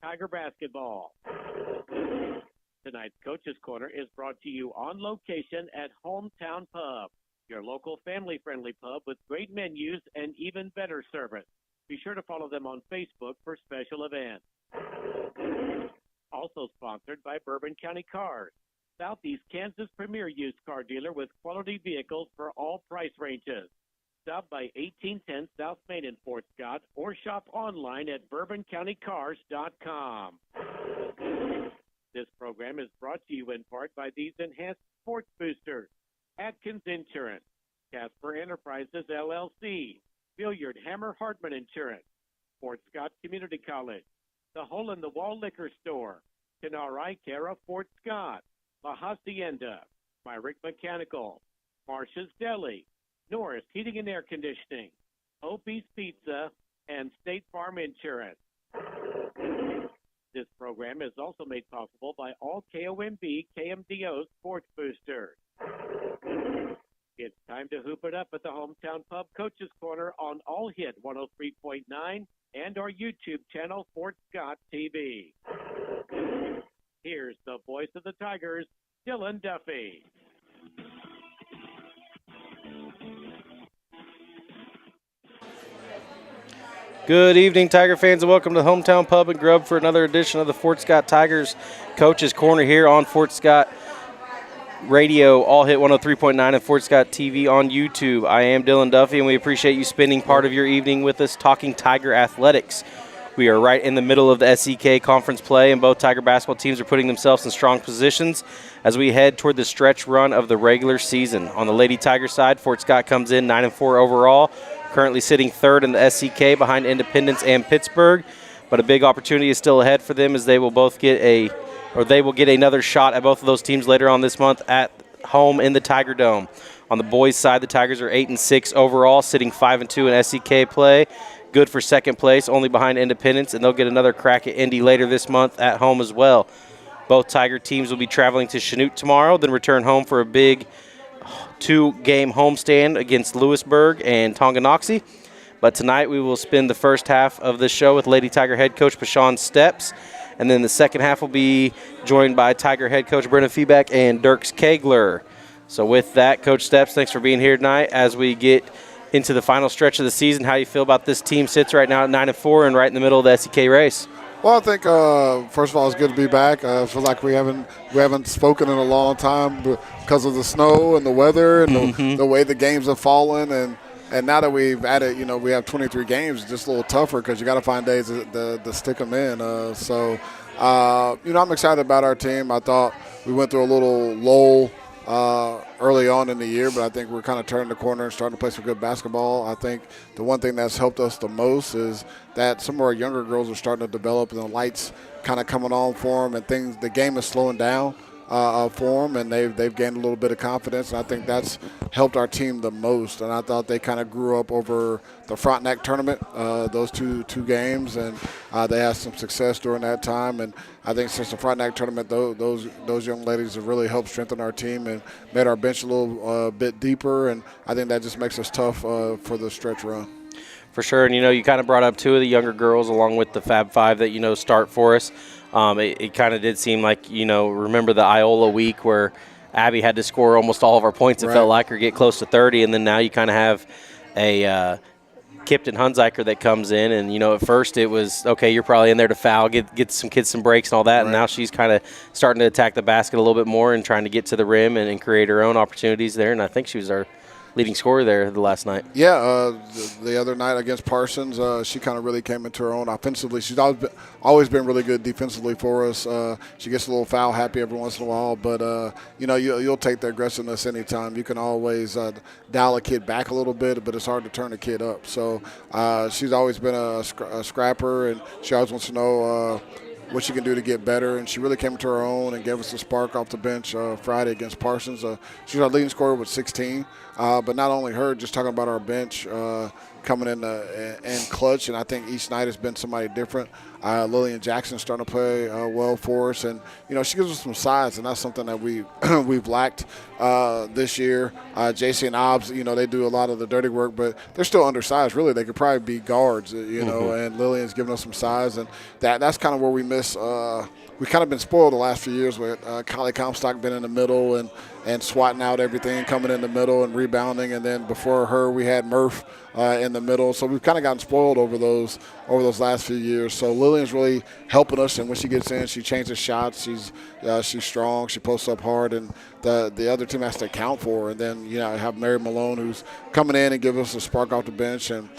Tiger basketball. Tonight's Coach's Corner is brought to you on location at Hometown Pub, your local family-friendly pub with great menus and even better service. Be sure to follow them on Facebook for special events. Also sponsored by Bourbon County Cars, Southeast Kansas premier used car dealer with quality vehicles for all price ranges. Stop by 1810 South Main in Fort Scott or shop online at bourboncountycars.com. This program is brought to you in part by these enhanced sports boosters: Atkins Insurance, Casper Enterprises LLC, Billiard Hammer Hartman Insurance, Fort Scott Community College, the Hole in the Wall Liquor Store, Kenar Eye Care of Fort Scott, La Hacienda, Myrick Mechanical, Marsh's Deli, Norris Heating and Air Conditioning, Opie's Pizza, and State Farm Insurance. This program is also made possible by all KOMB KMDO sports boosters. It's time to hoop it up at the Hometown Pub Coach's Corner on All Hit 103.9 and our YouTube channel, Fort Scott TV. Here's the voice of the Tigers, Dylan Duffy. Good evening, Tiger fans, and welcome to the Hometown Pub and Grub for another edition of the Fort Scott Tigers Coach's Corner here on Fort Scott Radio, All Hit 103.9 and Fort Scott TV on YouTube. I am Dylan Duffy, and we appreciate you spending part of your evening with us talking Tiger athletics. We are right in the middle of the SEK conference play, and both Tiger basketball teams are putting themselves in strong positions as we head toward the stretch run of the regular season. On the Lady Tiger side, Fort Scott comes in 9-4 overall, currently sitting third in the SEK behind Independence and Pittsburgh, but a big opportunity is still ahead for them as they will both get another shot at both of those teams later on this month at home in the Tiger Dome. On the boys' side, the Tigers are 8-6 overall, sitting 5-2 in SEK play, good for second place, only behind Independence, and they'll get another crack at Indy later this month at home as well. Both Tiger teams will be traveling to Chanute tomorrow, then return home for a big 2-game homestand against Lewisburg and Tonganoxie. But tonight we will spend the first half of the show with Lady Tiger head coach Pashawn Steps, and then the second half will be joined by Tiger head coach Brendan Feeback and Dirks Kegler. So with that, Coach Steps, thanks for being here tonight as we get into the final stretch of the season. How do you feel about this team sits right now at 9-4 and right in the middle of the SEK race? Well, I think first of all, it's good to be back. I feel like we haven't spoken in a long time because of the snow and the weather and the way the games have fallen. And now that we've added, we have 23 games, it's just a little tougher because you got to find days to stick them in. I'm excited about our team. I thought we went through a little lull early on in the year, but I think we're kind of turning the corner and starting to play some good basketball. I think the one thing that's helped us the most is that some of our younger girls are starting to develop and the lights kind of coming on for them and the game is slowing down for them, and they've gained a little bit of confidence, and I think that's helped our team the most. And I thought they kind of grew up over the Frontenac tournament, those two games, and they had some success during that time. And I think since the Frontenac tournament, those young ladies have really helped strengthen our team and made our bench a little bit deeper, and I think that just makes us tough for the stretch run. For sure, and you kind of brought up two of the younger girls along with the Fab Five that start for us. It kind of did seem like, remember the Iola week where Abby had to score almost all of our points, it felt like, or get close to 30, and then now you kind of have a Kipton Hunziker that comes in, and, at first it was, okay, you're probably in there to foul, get some kids some breaks and all that, and now she's kind of starting to attack the basket a little bit more and trying to get to the rim and create her own opportunities there, and I think she was our leading scorer there the last night. Yeah, the other night against Parsons, she kind of really came into her own offensively. She's always been really good defensively for us. She gets a little foul happy every once in a while, but you'll take the aggressiveness anytime. You can always dial a kid back a little bit, but it's hard to turn a kid up. So she's always been a scrapper, and she always wants to know what she can do to get better, and she really came to her own and gave us a spark off the bench Friday against Parsons. She's our leading scorer with 16, but not only her, just talking about our bench, kind coming in clutch, and I think each night has been somebody different. Lillian Jackson's starting to play well for us, and she gives us some size, and that's something that we've lacked this year. JC and Obbs, they do a lot of the dirty work, but they're still undersized. Really, they could probably be guards, and Lillian's giving us some size, and that's kind of where we miss. We've kind of been spoiled the last few years with Kylie Comstock been in the middle and swatting out everything, coming in the middle and rebounding. And then before her, we had Murph in the middle. So we've kind of gotten spoiled over those last few years. So Lillian's really helping us. And when she gets in, she changes shots. She's strong. She posts up hard. And the other team has to account for her. And then, have Mary Malone, who's coming in and giving us a spark off the bench. And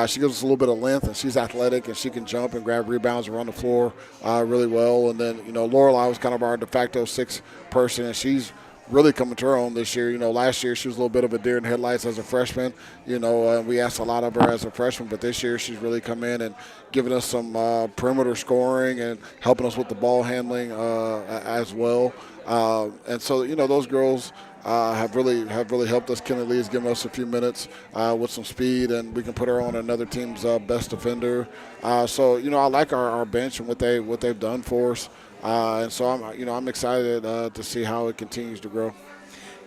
she gives us a little bit of length, and she's athletic, and she can jump and grab rebounds and run the floor really well. And then, Lorelai was kind of our de facto sixth person, and she's really coming to her own this year. Last year she was a little bit of a deer in headlights as a freshman. We asked a lot of her as a freshman, but this year she's really come in and giving us some perimeter scoring and helping us with the ball handling as well. And so, those girls have really helped us. Kenny Lee has given us a few minutes with some speed, and we can put her on another team's best defender. So I like our bench and what they've done for us, and so I'm excited to see how it continues to grow.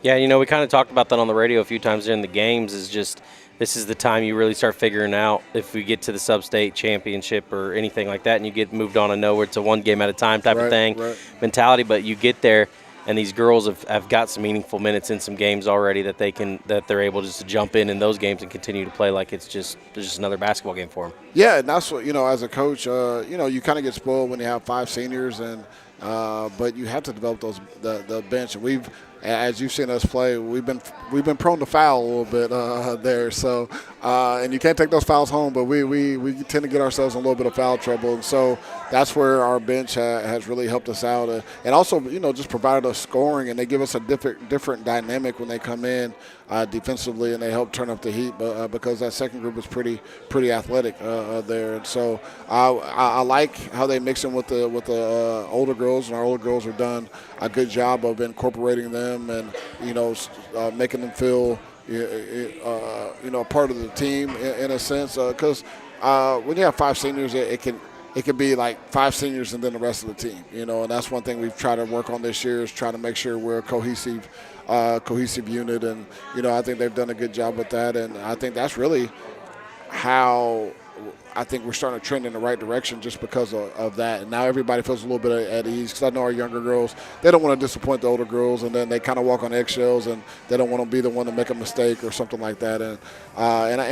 Yeah, we kind of talked about that on the radio a few times during the games. Is just this is the time you really start figuring out if we get to the sub-state championship or anything like that, and you get moved on and know it's a one game at a time type of thing mentality. But you get there. And these girls have got some meaningful minutes in some games already that they're able just to jump in those games and continue to play like it's just another basketball game for them. Yeah, and that's what as a coach, you kind of get spoiled when you have 5 seniors, and but you have to develop the bench. And as you've seen us play, we've been prone to foul a little bit there. So and you can't take those fouls home, but we tend to get ourselves in a little bit of foul trouble, and so that's where our bench has really helped us out, and also just provided us scoring, and they give us a different dynamic when they come in defensively, and they help turn up the heat, because that second group is pretty athletic there, and so I like how they mix in with the older girls, and our older girls have done a good job of incorporating them and making them feel part of the team in a sense, because when you have 5 seniors, it can be like 5 seniors and then the rest of the team, and that's one thing we've tried to work on this year is trying to make sure we're a cohesive unit, and I think they've done a good job with that, and I think that's really how I think we're starting to trend in the right direction just because of that. And now everybody feels a little bit at ease, because I know our younger girls, they don't want to disappoint the older girls, and then they kind of walk on eggshells, and they don't want to be the one to make a mistake or something like that. And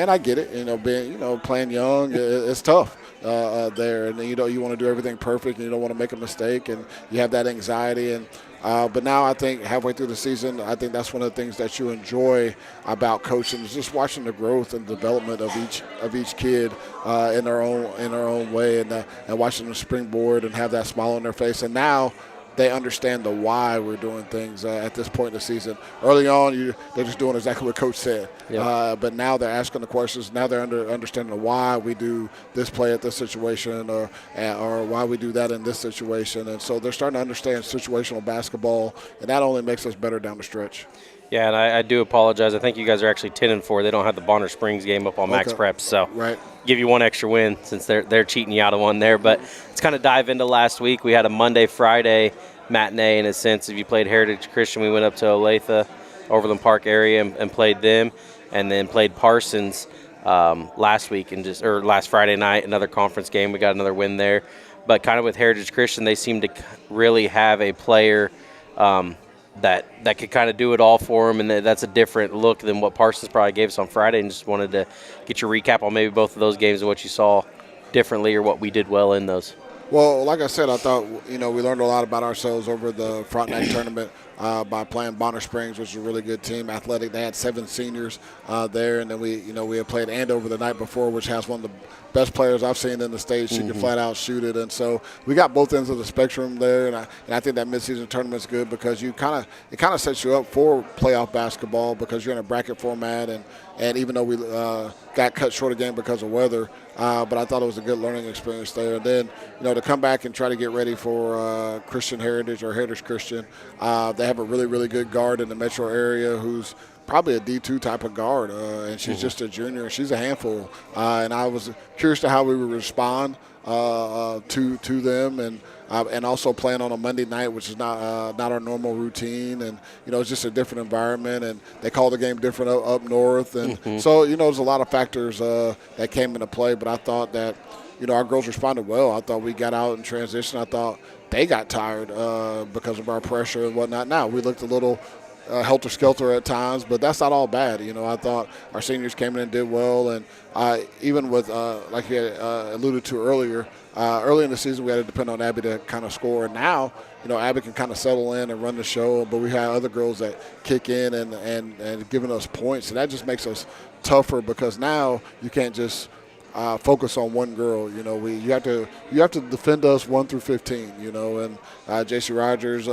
I get it, being playing young, it's tough there, and you want to do everything perfect, and you don't want to make a mistake, and you have that anxiety. And but now I think halfway through the season, I think that's one of the things that you enjoy about coaching is just watching the growth and development of each kid in their own way, and watching them springboard and have that smile on their face. And now they understand the why we're doing things at this point in the season. Early on, they're just doing exactly what Coach said. Yep. But now they're asking the questions. Now they're understanding the why we do this play at this situation, or why we do that in this situation. And so they're starting to understand situational basketball, and that only makes us better down the stretch. Yeah, and I do apologize. I think you guys are actually 10-4. They don't have the Bonner Springs game up on Max Preps, so give you one extra win since they're cheating you out of one there. But let's kind of dive into last week. We had a Monday-Friday matinee in a sense. If you played Heritage Christian, we went up to Olathe, Overland Park area, and played them, and then played Parsons last week or last Friday night, another conference game. We got another win there. But kind of with Heritage Christian, they seem to really have a player that could kind of do it all for them, and that's a different look than what Parsons probably gave us on Friday. And just wanted to get your recap on maybe both of those games and what you saw differently or what we did well in those. Well, like I said, I thought we learned a lot about ourselves over the Frontenac tournament by playing Bonner Springs, which is a really good team, athletic. They had 7 seniors there, and then we had played Andover the night before, which has one of the best players I've seen in the state. She can flat out shoot it, and so we got both ends of the spectrum there. And I think that midseason tournament's good because it kind of sets you up for playoff basketball because you're in a bracket format, and even though we got cut short of game because of weather, but I thought it was a good learning experience there. And then to come back and try to get ready for Christian Heritage or Heritage Christian, they have a really, really good guard in the metro area who's probably a D2 type of guard, and she's just a junior, and she's a handful. And I was curious to how we would respond to them, and also playing on a Monday night, which is not our normal routine, and it's just a different environment, and they call the game different up north, and so there's a lot of factors that came into play. But I thought that our girls responded well. I thought we got out in transition. I thought they got tired because of our pressure and whatnot. Now we looked a little helter-skelter at times, but that's not all bad. I thought our seniors came in and did well, and even with, like you had alluded to earlier, early in the season we had to depend on Abby to kind of score, and now, Abby can kind of settle in and run the show, but we have other girls that kick in and giving us points, and that just makes us tougher because now you can't just focus on one girl. You have to defend us 1 through 15. And JC Rogers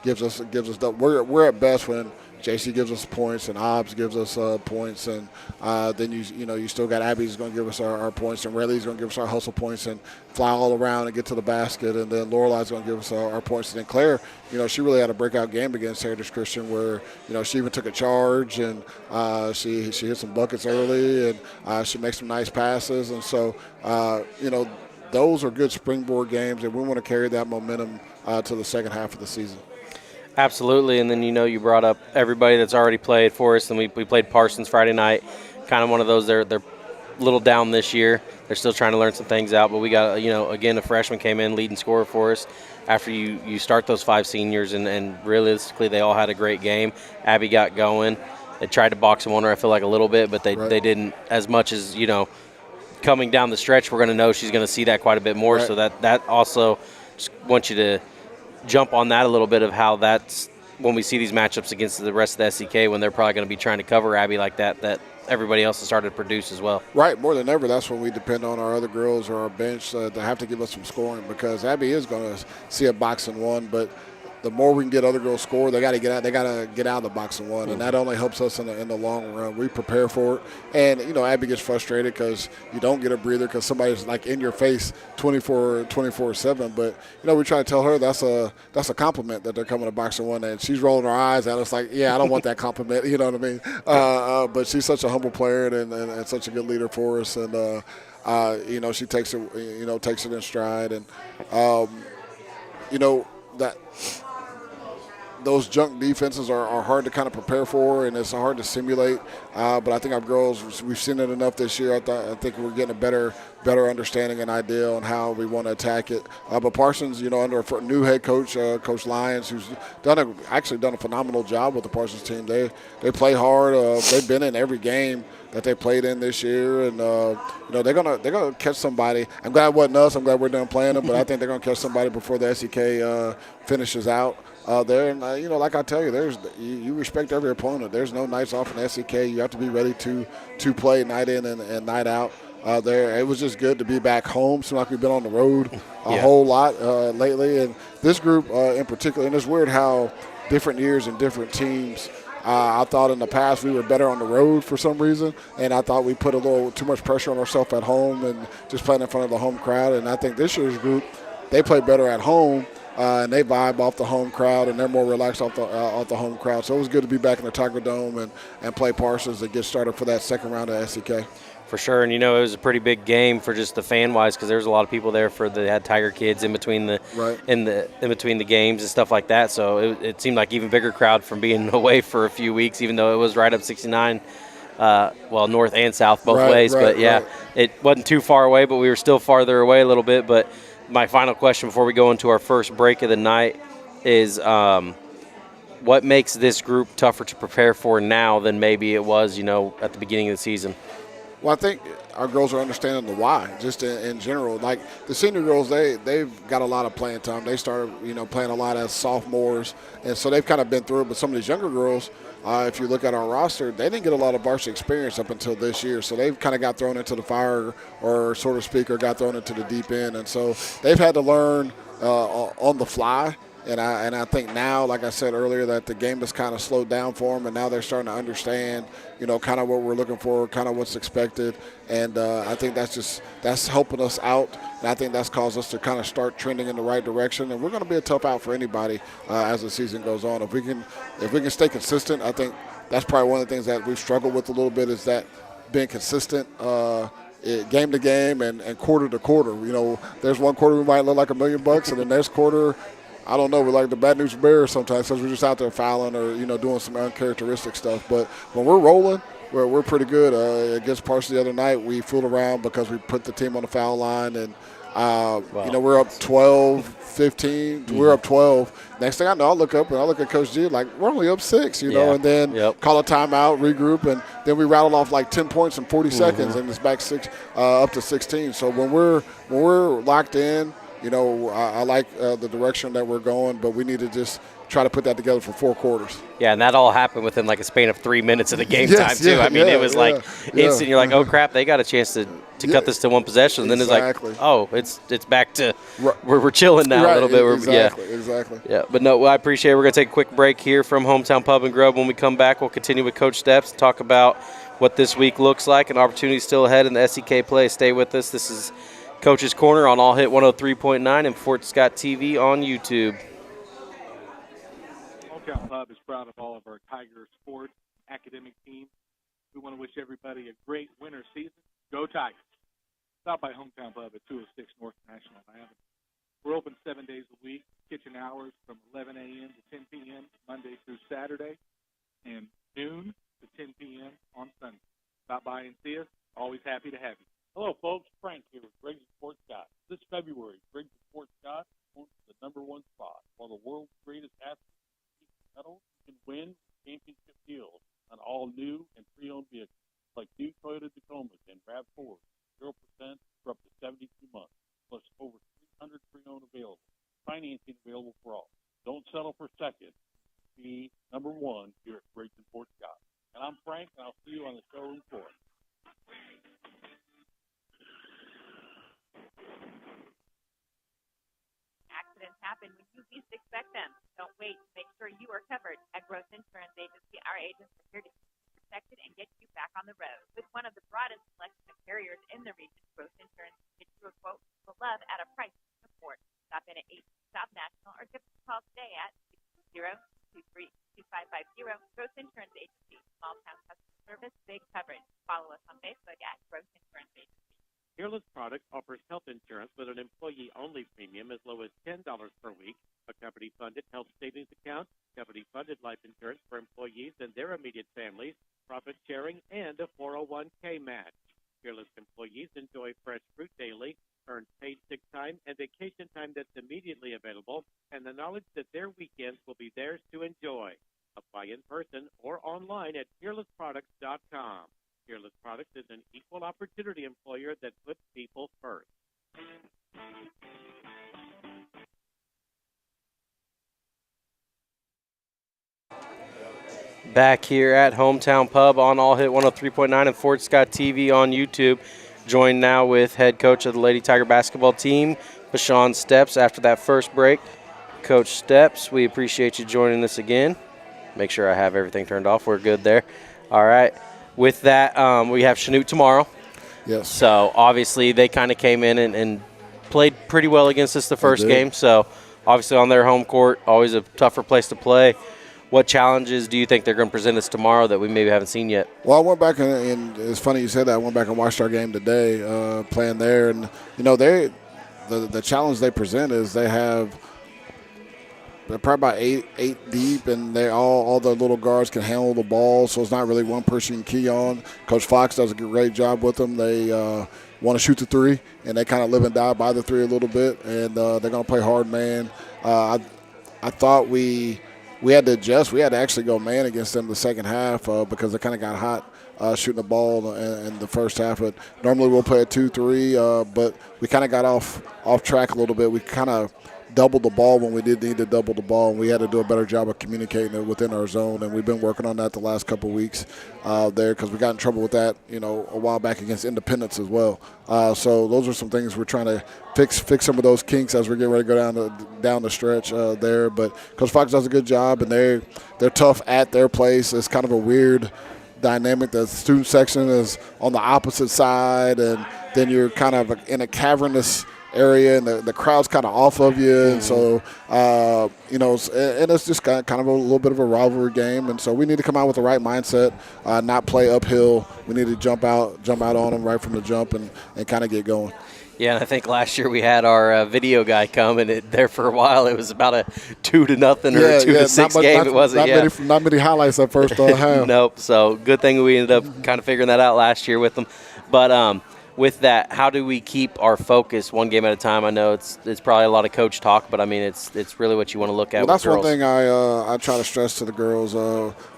gives us. We're at best when JC gives us points and Hobbs gives us points, and then you still got Abby's going to give us our points, and Rayleigh's going to give us our hustle points and fly all around and get to the basket, and then Lorelei's going to give us our points. And then Claire, she really had a breakout game against Heritage Christian where she even took a charge, and she hit some buckets early, and she makes some nice passes, and so those are good springboard games, and we want to carry that momentum to the second half of the season. Absolutely, and then you brought up everybody that's already played for us, and we played Parsons Friday night. Kind of one of those, they're a little down this year. They're still trying to learn some things out, but we got, again, a freshman came in leading scorer for us after you start those 5 seniors, and realistically they all had a great game. Abby got going. They tried to box and wonder, I feel like, a little bit, but they didn't as much as, coming down the stretch, we're going to know she's going to see that quite a bit more, so that also just want you to jump on that a little bit of how that's when we see these matchups against the rest of the SEK when they're probably going to be trying to cover Abby like that everybody else has started to produce as well. Right, more than ever, that's when we depend on our other girls or our bench to have to give us some scoring because Abby is going to see a box and one, but the more we can get other girls score, they got to get out. They got to get out of the box and one, and that only helps us in the long run. We prepare for it, and Abby gets frustrated because you don't get a breather because somebody's like in your face 24/7. But we try to tell her that's a compliment that they're coming to box and one, and she's rolling her eyes at us like, yeah, I don't want that compliment. You know what I mean? But she's such a humble player and such a good leader for us, and she takes it takes it in stride, and that. Those junk defenses are hard to kind of prepare for, and it's hard to simulate. But I think our girls, we've seen it enough this year. I think we're getting a better understanding and idea on how we want to attack it. But Parsons, under a new head coach, Coach Lyons, who's done a phenomenal job with the Parsons team. They play hard. They've been in every game that they played in this year, and they're gonna catch somebody. I'm glad it wasn't us. I'm glad we're done playing them, but I think they're gonna catch somebody before the SEK finishes out. There, and like I tell you, you respect every opponent. There's no nights off in the SEK. You have to be ready to play night in and night out. There, it was just good to be back home. Seems like we've been on the road a whole lot lately, and this group in particular. And it's weird how different years and different teams. I thought in the past we were better on the road for some reason, and I thought we put a little too much pressure on ourselves at home and just playing in front of the home crowd. And I think this year's group, they play better at home. And they vibe off the home crowd, and they're more relaxed off the home crowd. So it was good to be back in the Tiger Dome and play Parsons and get started for that second round of SEK. For sure, and it was a pretty big game for just the fan-wise because there was a lot of people there they had Tiger kids in between in between the games and stuff like that. So it seemed like even bigger crowd from being away for a few weeks, even though it was right up 69. North and south both ways. But it wasn't too far away, but we were still farther away a little bit. But my final question before we go into our first break of the night is what makes this group tougher to prepare for now than maybe it was, at the beginning of the season? Well, I think our girls are understanding the why, just in general. Like the senior girls, they've got a lot of playing time. They started, playing a lot as sophomores, and so they've kind of been through it. But some of these younger girls, if you look at our roster, they didn't get a lot of varsity experience up until this year. So they've kind of got thrown into the fire, or so to speak, or got thrown into the deep end. And so they've had to learn on the fly. And I think now, like I said earlier, that the game has kind of slowed down for them, and now they're starting to understand, kind of what we're looking for, kind of what's expected. And I think that's helping us out. And I think that's caused us to kind of start trending in the right direction. And we're going to be a tough out for anybody as the season goes on. If we can stay consistent, I think that's probably one of the things that we've struggled with a little bit is that being consistent game to game and quarter to quarter. There's one quarter we might look like $1 million, and the next quarter, I don't know, we're like the bad news bears sometimes because we're just out there fouling or, doing some uncharacteristic stuff. But when we're rolling, we're pretty good. Against Parsons the other night, we fooled around because we put the team on the foul line, and we're up 12, 15. Mm-hmm. We're up 12. Next thing I know, I look up and I look at Coach G like we're only up 6, and then call a timeout, regroup, and then we rattled off like 10 points in 40 seconds, and it's back up to 16. So when we're locked in, I like the direction that we're going, but we need to just try to put that together for 4 quarters. Yeah, and that all happened within like a span of 3 minutes of the game time too. I mean, it was like instant. You're like, oh crap, they got a chance to cut this to one possession, and then it's like, oh, it's back to we're chilling now a little bit. Exactly. Yeah, but no, I appreciate it. We're gonna take a quick break here from Hometown Pub and Grub. When we come back, we'll continue with Coach Steps, talk about what this week looks like, and opportunities still ahead in the SEK play. Stay with us. This is Coach's Corner on All Hit 103.9 and Fort Scott TV on YouTube. Hometown Pub is proud of all of our Tiger sports academic teams. We want to wish everybody a great winter season. Go Tigers. Stop by Hometown Pub at 206 North National Avenue. We're open 7 days a week. Kitchen hours from 11 a.m. to 10 p.m. Monday through Saturday, and noon to 10 p.m. on Sunday. Stop by and see us. Always happy to have you. Hello, folks. Frank here with Briggs & Fort Scott. This February, Briggs & Fort Scott owns the #1 spot. While the world's greatest athletes medals, you can win championship deals on all new and pre-owned vehicles, like new Toyota Tacomas and RAV4, 0% for up to 72 months, plus over 300 pre-owned available. Financing available for all. Don't settle for second. Be #1 here at Briggs & Fort Scott. And I'm Frank, and I'll see you on the showroom floor. Accidents happen when you least expect them. Don't wait. Make sure you are covered. At Gross Insurance Agency, our agents are here to keep you protected and get you back on the road. With one of the broadest selection of carriers in the region, Gross Insurance can get you a quote for love at a price you can afford. Stop in at 8 South National or give us a call today at 620-232-2550. Gross Insurance Agency. Small town customer service, big coverage. Follow us on Facebook at Gross Insurance Agency. Peerless Products offers health insurance with an employee-only premium as low as $10 per week, a company-funded health savings account, company-funded life insurance for employees and their immediate families, profit sharing, and a 401k match. Peerless employees enjoy fresh fruit daily, earn paid sick time and vacation time that's immediately available, and the knowledge that their weekends will be theirs to enjoy. Apply in person or online at peerlessproducts.com. Peerless Products is an equal opportunity employer that puts people first. Back here at Hometown Pub on All Hit 103.9 and Fort Scott TV on YouTube. Joined now with head coach of the Lady Tiger basketball team, Bashawn Steps, after that first break. Coach Steps, we appreciate you joining us again. Make sure I have everything turned off. We're good there. All right. With that, we have Chanute tomorrow. Yes. So, obviously, they kind of came in and played pretty well against us the first game. So, obviously, on their home court, always a tougher place to play. What challenges do you think they're going to present us tomorrow that we maybe haven't seen yet? Well, I went back and it's funny you said that. I went back and watched our game today, playing there, and the challenge they present is they're probably about eight deep, and they all the little guards can handle the ball, so it's not really one person you can key on. Coach Fox does a great job with them. They want to shoot the three, and they kind of live and die by the three a little bit, and they're going to play hard man. I thought we had to adjust. We had to actually go man against them the second half because they kind of got hot shooting the ball in the first half. But normally we'll play a 2-3, but we kind of got off track a little bit. We kind of doubled the ball when we did need to double the ball, and we had to do a better job of communicating it within our zone, and we've been working on that the last couple of weeks there because we got in trouble with that, a while back against Independence as well. So those are some things we're trying to fix some of those kinks as we're getting ready to go down the stretch there. But Coach Fox does a good job, and they're tough at their place. It's kind of a weird dynamic. The student section is on the opposite side, and then you're kind of in a cavernous area, and the crowd's kind of off of you, and so and it's just kind of a little bit of a rivalry game, and so we need to come out with the right mindset, not play uphill. We need to jump out on them right from the jump and kind of get going. Yeah, and I think last year we had our video guy come, and there for a while it was about a 2-0 or a 2-6 game. It wasn't. Not many highlights that first half. Nope. So good thing we ended up kind of figuring that out last year with them. But with that, how do we keep our focus one game at a time? I know it's probably a lot of coach talk, but I mean it's really what you want to look at. Well, that's one thing I try to stress to the girls.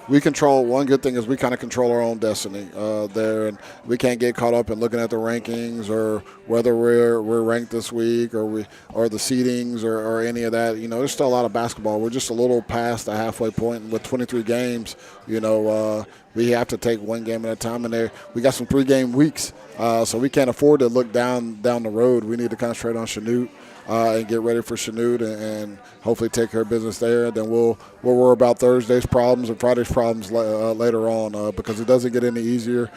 We control. One good thing is we kind of control our own destiny there, and we can't get caught up in looking at the rankings or whether we're ranked this week or the seedings or any of that. There's still a lot of basketball. We're just a little past the halfway point, and with 23 games, we have to take one game at a time. And we got some 3-game weeks, so we can't afford to look down the road. We need to concentrate on Chanute. And get ready for Chanute and hopefully take care of business there. And then we'll worry about Thursday's problems and Friday's problems later on because it doesn't get any easier.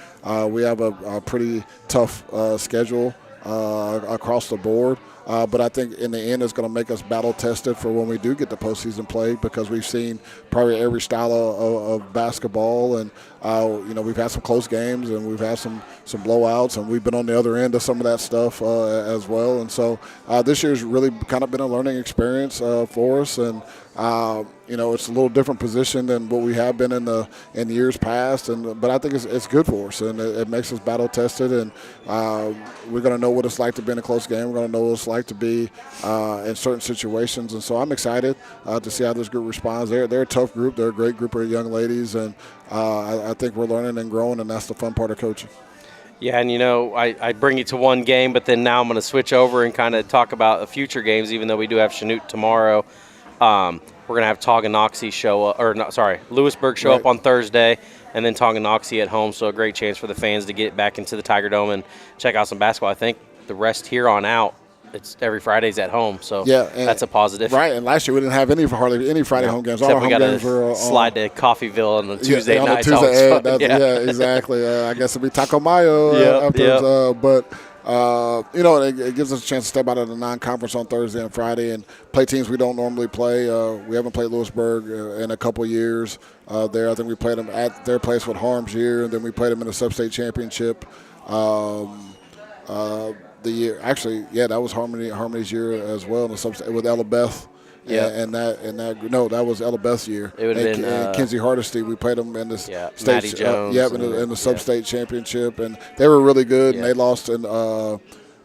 We have a pretty tough schedule across the board. But I think in the end it's going to make us battle-tested for when we do get the postseason play because we've seen probably every style of basketball. And, we've had some close games and we've had some blowouts, and we've been on the other end of some of that stuff as well. And so this year's really kind of been a learning experience for us. And, it's a little different position than what we have been in years past, but I think it's good for us, and it makes us battle tested, and we're going to know what it's like to be in a close game. We're going to know what it's like to be in certain situations, and so I'm excited to see how this group responds. They're a tough group. They're a great group of young ladies, and I think we're learning and growing, and that's the fun part of coaching. Yeah, and I bring you to one game, but then now I'm going to switch over and kind of talk about the future games, even though we do have Chanute tomorrow. We're going to have Tonganoxie show up, Lewisburg show up on Thursday, and then Tonganoxie at home. So a great chance for the fans to get back into the Tiger Dome and check out some basketball. I think the rest here on out, it's every Friday's at home. So that's a positive. Right, and last year we didn't have hardly any Friday home games. Except all our home games were slide to Coffeyville on the Tuesday on night. Exactly. I guess it'll be Taco Mayo afterwards. But it gives us a chance to step out of the non-conference on Thursday and Friday and play teams we don't normally play. We haven't played Lewisburg in a couple years there. I think we played them at their place with Harms year, and then we played them in the Sub-State Championship the year. Actually, that was Harmony's year as well in the Sub-State with Ella Beth. Yeah, that was Ella Beth's year. It would have been and Kinsey Hardesty. We played them in the state, Maddie Jones, in the Sub-State Championship, and they were really good. And they lost in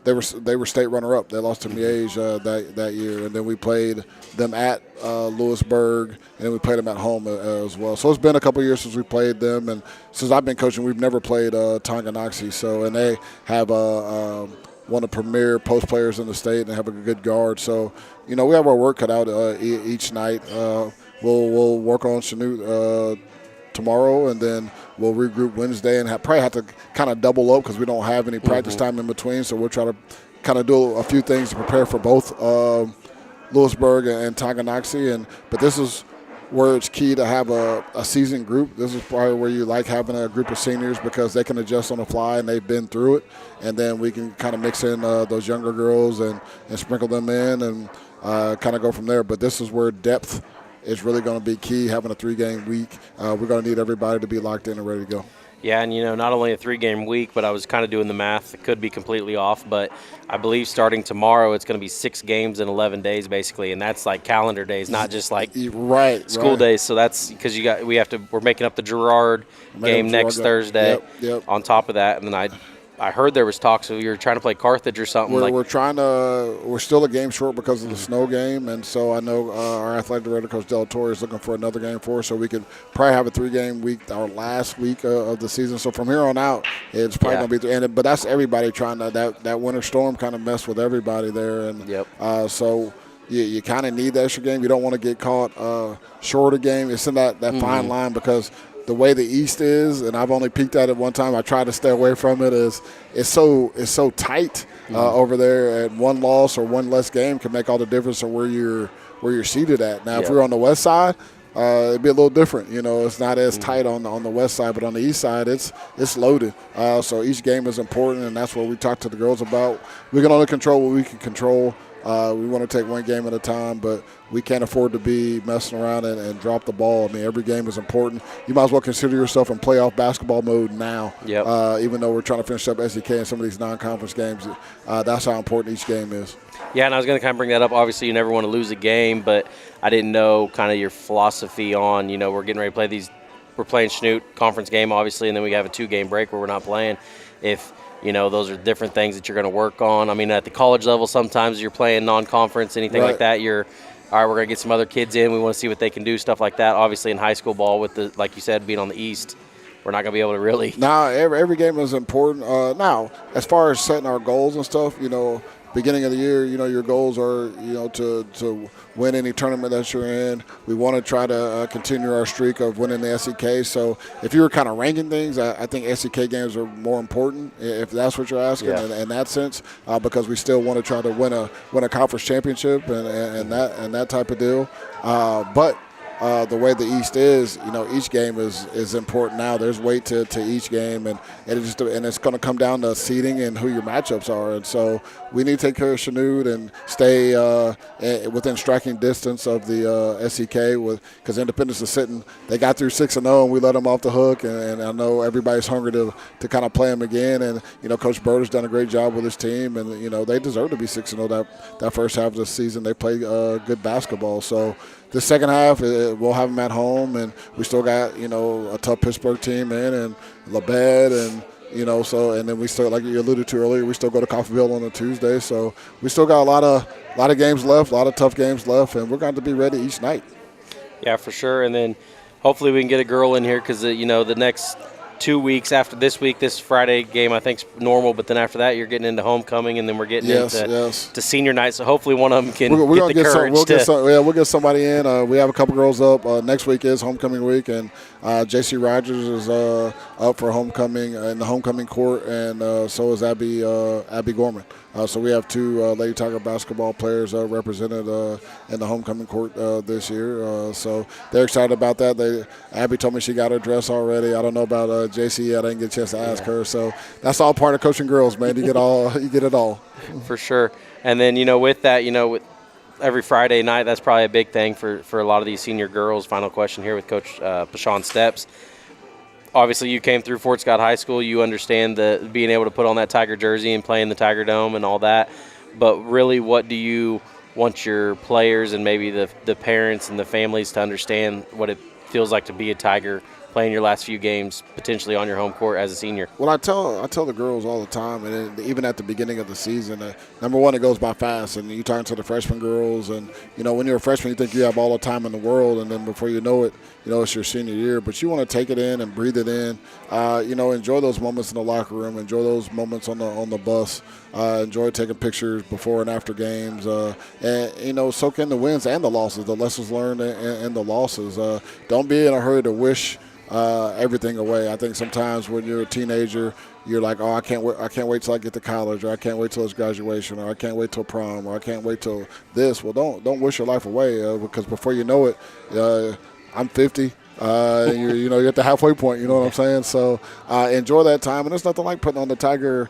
they were state runner-up. They lost to Miege that year, and then we played them at Lewisburg, and then we played them at home as well. So it's been a couple years since we played them, and since I've been coaching, we've never played Tonganoxie. So, and they have one of the premier post players in the state and have a good guard. So, we have our work cut out each night. We'll work on Chanute tomorrow, and then we'll regroup Wednesday and probably have to kind of double up because we don't have any practice time in between. So we'll try to kind of do a few things to prepare for both Lewisburg and Tonganoxie. But this is where it's key to have a seasoned group. This is probably where you like having a group of seniors because they can adjust on the fly and they've been through it. And then we can kind of mix in those younger girls and sprinkle them in and kind of go from there. But this is where depth is really going to be key, having a 3-game week. We're going to need everybody to be locked in and ready to go. Yeah, and not only a 3-game week, but I was kind of doing the math. It could be completely off, but I believe starting tomorrow it's going to be 6 games in 11 days basically, and that's like calendar days, not just like school days. So that's because we're making up the Girard game next Thursday on top of that, and then I heard there was talks of you're trying to play Carthage or something. We're still a game short because of the snow game, and so I know our athletic director, Coach Del Torre, is looking for another game for us, so we could probably have a 3-game week, our last week of the season. So from here on out, it's probably going to be but that's everybody trying to that winter storm kind of messed with everybody there, and so you kind of need the extra game. You don't want to get caught short a game. It's in that fine line because the way the East is, and I've only peeked at it one time. I try to stay away from it. It's so tight over there, and one loss or one less game can make all the difference of where you're seated at. Now, if you're on the West Side, it'd be a little different. It's not as tight on the west side, but on the east side, it's loaded. So each game is important, and that's what we talk to the girls about. We can only control what we can control. We want to take one game at a time, but we can't afford to be messing around and drop the ball. I mean, every game is important. You might as well consider yourself in playoff basketball mode now. Yep. Even though we're trying to finish up SEK and some of these non-conference games, that's how important each game is. Yeah, and I was going to kind of bring that up. Obviously, you never want to lose a game, but I didn't know kind of your philosophy on, we're getting ready to play these. We're playing Schnute conference game, obviously, and then we have a 2-game break where we're not playing. If those are different things that you're going to work on. I mean, at the college level, sometimes you're playing non-conference, anything like that. You're, all right, we're going to get some other kids in. We want to see what they can do, stuff like that. Obviously, in high school ball, with the, like you said, being on the East, we're not going to be able to really. Now, every game is important. Now, as far as setting our goals and stuff, beginning of the year, your goals are, to win any tournament that you're in. We want to try to continue our streak of winning the SEK. So if you were kind of ranking things, I think SEK games are more important, if that's what you're asking, in that sense, because we still want to try to win a conference championship and that type of deal. But the way the East is, each game is important now. There's weight to each game, and it's going to come down to seeding and who your matchups are. And so we need to take care of Chanute and stay within striking distance of the SEK, because Independence is sitting. They got through 6-0, and we let them off the hook. And I know everybody's hungry to kind of play them again. And Coach Bird done a great job with his team, and they deserve to be 6-0 that first half of the season. They play good basketball. So the second half, we'll have them at home, and we still got, a tough Pittsburgh team and Labette, and, and then we still, like you alluded to earlier, we still go to Coffeyville on a Tuesday. So we still got a lot of games left, a lot of tough games left, and we're going to be ready each night. Yeah, for sure. And then hopefully we can get a girl in here because, the next 2 weeks after this Friday game, I think, is normal. But then after that, you're getting into homecoming, and then we're getting into senior night. So hopefully one of them can get the courage. We'll get somebody in. We have a couple girls up. Next week is homecoming week, and J.C. Rogers is up for homecoming in the homecoming court, and so is Abby Gorman. So we have 2 Lady Tiger basketball players represented in the homecoming court this year. So they're excited about that. Abby told me she got her dress already. I don't know about JC yet. I didn't get a chance to ask her. So that's all part of coaching girls, man. You get it all. For sure. And then, with that, with every Friday night, that's probably a big thing for a lot of these senior girls. Final question here with Coach Pashawn Steps. Obviously, you came through Fort Scott High School. You understand the being able to put on that Tiger jersey and play in the Tiger Dome and all that. But really, what do you want your players and maybe the parents and the families to understand what it feels like to be a Tiger, playing your last few games potentially on your home court as a senior? Well, I tell the girls all the time, and even at the beginning of the season, number one, it goes by fast, and you're talking to the freshman girls, and when you're a freshman, you think you have all the time in the world, and then before you know it, it's your senior year. But you want to take it in and breathe it in. Enjoy those moments in the locker room, enjoy those moments on the bus, enjoy taking pictures before and after games, and soak in the wins and the losses, the lessons learned and the losses. Don't be in a hurry to wish everything away. I think sometimes when you're a teenager, you're like, oh, I can't wait till I get to college, or I can't wait till it's graduation, or I can't wait till prom, or I can't wait till this. Well, don't wish your life away, because before you know it, I'm 50. You're at the halfway point. You know what I'm saying? So enjoy that time, and there's nothing like putting on the Tiger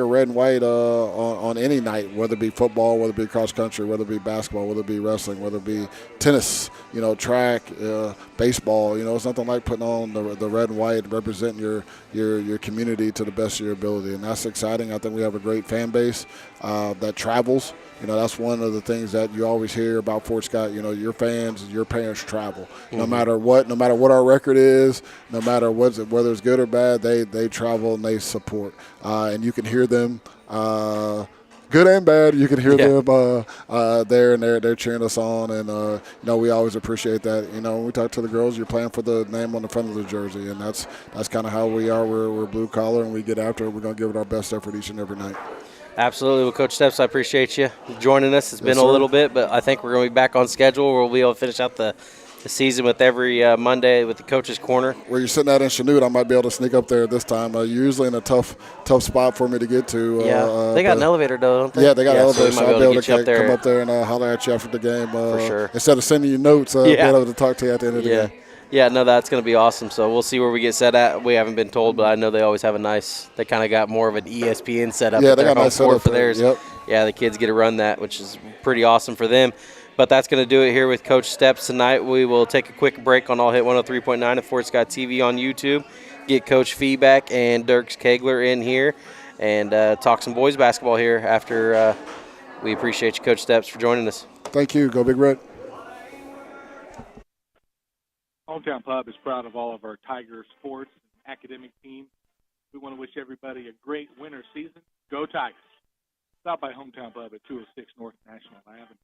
red and white on any night, whether it be football, whether it be cross country, whether it be basketball, whether it be wrestling, whether it be tennis, track, baseball. It's nothing like putting on the red and white and representing your community to the best of your ability, and that's exciting. I think we have a great fan base that travels. That's one of the things that you always hear about Fort Scott. Your fans, your parents travel. No matter what our record is, no matter whether it's good or bad, they travel and they support. And you can hear them, good and bad. You can hear them there, and they're cheering us on. And we always appreciate that. When we talk to the girls, you're playing for the name on the front of the jersey, and that's kind of how we are. We're blue collar, and we get after it. We're going to give it our best effort each and every night. Absolutely. Well, Coach Steps, I appreciate you joining us. It's been a little bit, but I think we're going to be back on schedule. We'll be able to finish out the the season with every Monday with the Coach's Corner. Where you're sitting out in Chanute, I might be able to sneak up there this time. You're usually in a tough spot for me to get to. They got an elevator, though, don't they? Yeah, they got an elevator, so I'll be able to get come up there and holler at you after the game. For sure. Instead of sending you notes, be able to talk to you at the end of the game. Yeah, no, that's going to be awesome. So we'll see where we get set at. We haven't been told, but I know they always have they kind of got more of an ESPN setup. Yeah, at they their got a nice setup for theirs. Yep. Yeah, the kids get to run that, which is pretty awesome for them. But that's going to do it here with Coach Steps tonight. We will take a quick break on All Hit 103.9 and Fort Scott TV on YouTube, get Coach feedback and Dirk Kegler in here, and talk some boys basketball here after we appreciate you, Coach Steps, for joining us. Thank you. Go Big Red. Hometown Pub is proud of all of our Tiger sports and academic teams. We want to wish everybody a great winter season. Go Tigers. Stop by Hometown Pub at 206 North National Avenue.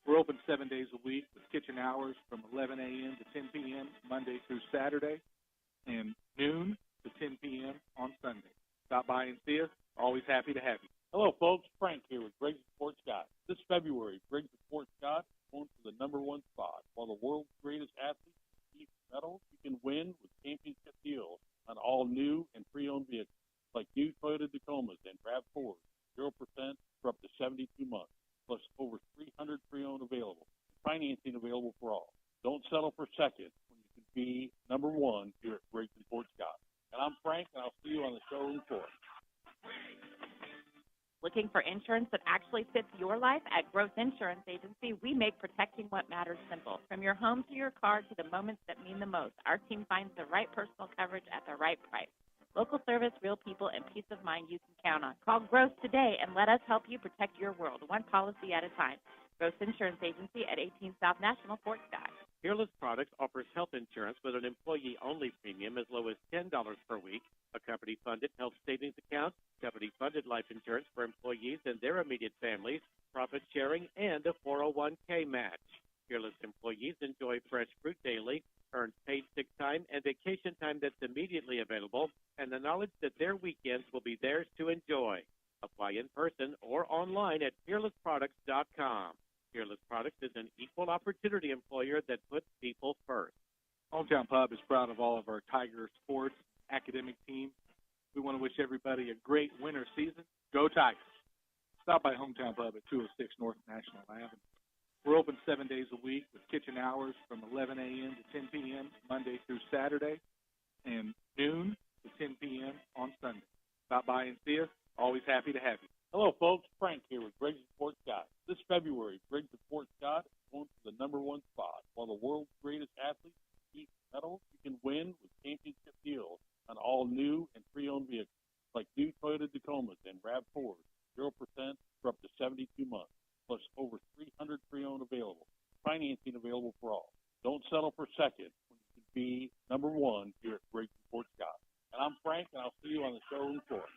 We're open 7 days a week with kitchen hours from 11 a.m. to 10 p.m. Monday through Saturday and noon to 10 p.m. on Sunday. Stop by and see us. Always happy to have you. Hello, folks. Frank here with Briggs and Fort Scott. This February, Briggs and Fort Scott is going for the #1 spot. While the world's greatest athletes receive medals, you can win with championship deals on all new and pre-owned vehicles, like new Toyota Tacomas and RAV4s, 0% for up to 72 months, plus over 300 pre-owned available. Financing available for all. Don't settle for second when you can be #1 here at Briggs and Fort Scott. And I'm Frank, and I'll see you on the showroom floor. Looking for insurance that actually fits your life? At Growth Insurance Agency, we make protecting what matters simple. From your home to your car to the moments that mean the most, our team finds the right personal coverage at the right price. Local service, real people, and peace of mind you can count on. Call Growth today and let us help you protect your world, one policy at a time. Growth Insurance Agency at 18 South National, Fort Scott. Peerless Products offers health insurance with an employee-only premium as low as $10 per week, a company-funded health savings account, company-funded life insurance for employees and their immediate families, profit sharing, and a 401k match. Peerless employees enjoy fresh fruit daily, earn paid sick time and vacation time that's immediately available, and the knowledge that their weekends will be theirs to enjoy. Apply in person or online at peerlessproducts.com. Peerless Products is an equal opportunity employer that puts people first. Hometown Pub is proud of all of our Tiger sports academic teams. We want to wish everybody a great winter season. Go Tigers. Stop by Hometown Pub at 206 North National Avenue. We're open 7 days a week with kitchen hours from 11 a.m. to 10 p.m. Monday through Saturday and noon to 10 p.m. on Sunday. Stop by and see us. Always happy to have you. Hello, folks. Frank here with Briggs and Fort Scott. This February, Briggs and Fort Scott is going for the #1 spot. While the world's greatest athletes receive medals, you can win with championship deals on all new and pre-owned vehicles, like new Toyota Tacomas and RAV4s, 0% for up to 72 months, plus over 300 pre-owned available. Financing available for all. Don't settle for second when you can be #1 here at Briggs and Fort Scott. And I'm Frank, and I'll see you on the showroom floor.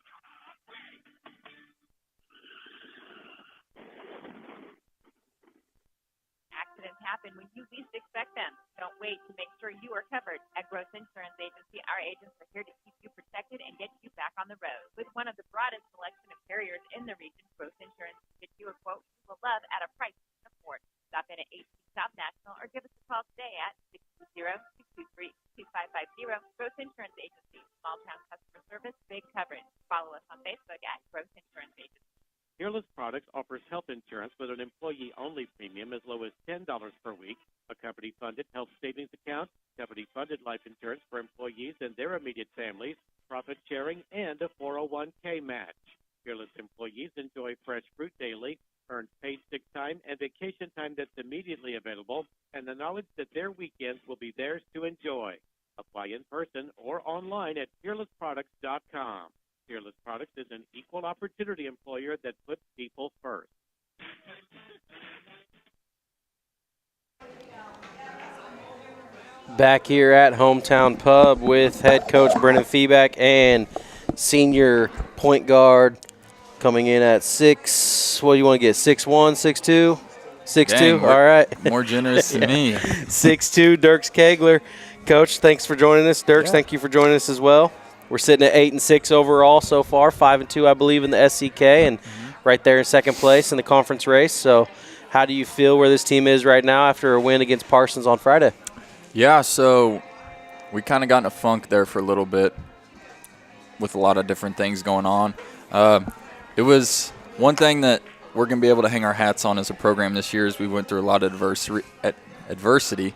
Accidents happen when you least expect them. Don't wait to make sure you are covered. At Growth Insurance Agency, our agents are here to keep you protected and get you back on the road. With one of the broadest selection of carriers in the region, Growth Insurance will get you a quote you will love at a price you can afford. Stop in at 18 South National or give us a call today at 620-223-2550. Growth Insurance Agency, small town customer service, big coverage. Follow us on Facebook at Growth Insurance Agency. Peerless Products offers health insurance with an employee-only premium as low as $10 per week, a company-funded health savings account, company-funded life insurance for employees and their immediate families, profit sharing, and a 401k match. Peerless employees enjoy fresh fruit daily, earn paid sick time and vacation time that's immediately available, and the knowledge that their weekends will be theirs to enjoy. Apply in person or online at peerlessproducts.com. Peerless Products is an equal opportunity employer that puts people first. Back here at Hometown Pub with head coach Brennan Feeback and senior point guard coming in at 6. What do you want to get? 6'1", 6'2"? 6'2", all right. More generous than me. 6'2", Dirks Kegler. Coach, thanks for joining us. Dirks, thank you for joining us as well. We're sitting at 8-6 overall so far, 5-2, I believe, in the SCK, and right there in second place in the conference race. So how do you feel where this team is right now after a win against Parsons on Friday? Yeah, so we kind of got in a funk there for a little bit with a lot of different things going on. It was one thing that we're going to be able to hang our hats on as a program this year is we went through a lot of adversity.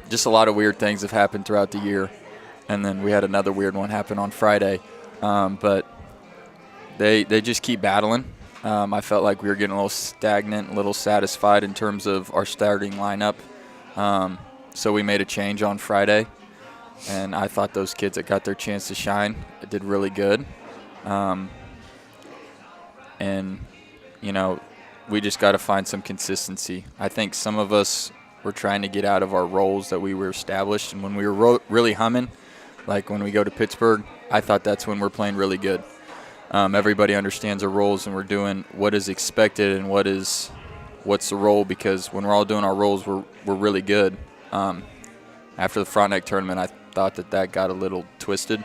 Just a lot of weird things have happened throughout the year, and then we had another weird one happen on Friday. But they just keep battling. I felt like we were getting a little stagnant, a little satisfied in terms of our starting lineup. So we made a change on Friday, and I thought those kids that got their chance to shine did really good. And, you know, we just got to find some consistency. I think some of us were trying to get out of our roles that we were established, and when we were really humming, like when we go to Pittsburgh, I thought that's when we're playing really good. Everybody understands our roles, and we're doing what is expected and what's the role, because when we're all doing our roles, we're really good. After the Frontenac tournament, I thought that got a little twisted.